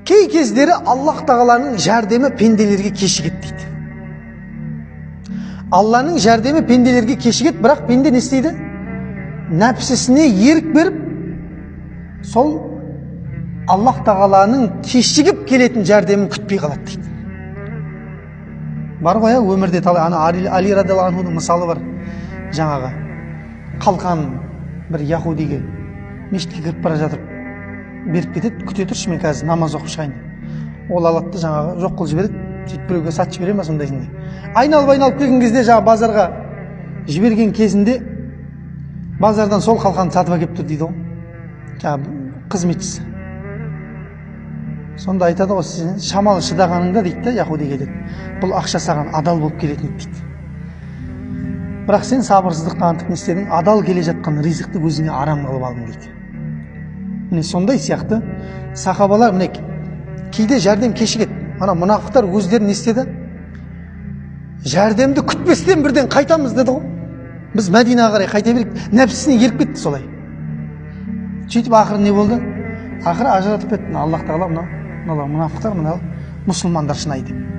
Кей кездері Аллах тағаланың жәрдемі пенделерге кешігеді дейді. Алланың жәрдемі пенделерге кешігеді, бірақ пенде не істейді? Нәпсісіне ерік беріп, сол Аллах тағаланың кешігіп келетін жәрдемін күтпей қалады дейді. Бар ғой, өмірде талай, ана Али радиаллаху анхудың мысалы бар. Жаңағы қалқан бір яхудиге мешітке кіріп бара жатыр, беріп кетеді, күте тұршы, мен қазір намаз оқып шығайын деп. Ол алады да жаңағы жоқ қылып жібереді, сөйтіп біреуге сатып жібере ма сондайсың. Айналып келген кезде жаңағы базарға жіберген кезінде базардан сол қалқанды сатып әкеліп тұр дейді ғой. Жаңағы қызметшісі. Сонда айтады ғой, сен шамалы шыдағаныңда дейді да, яхудиге деді, бұл ақша саған адал болып келетін дейді. Бірақ сен сабырсыздық танытып не істедің? Адал келе жатқан ризықты өзіңе арам қылып алдың дейді. Міне сондай сияқты сахабалар міне кейде жәрдем кешігеді. Ана мұнафықтар өздері не істеді? Жәрдемді күтпестен бірден қайтамыз деді ғой. Біз Мәдинаға қарай қайта берейік. Нәпсісіне еріп кетті солай. Сөйтіп ақыры не болды? Ақыры ажыратып кетті. Аллах тағала мына мұнафықтар, мына мұсылмандар шынайы деп.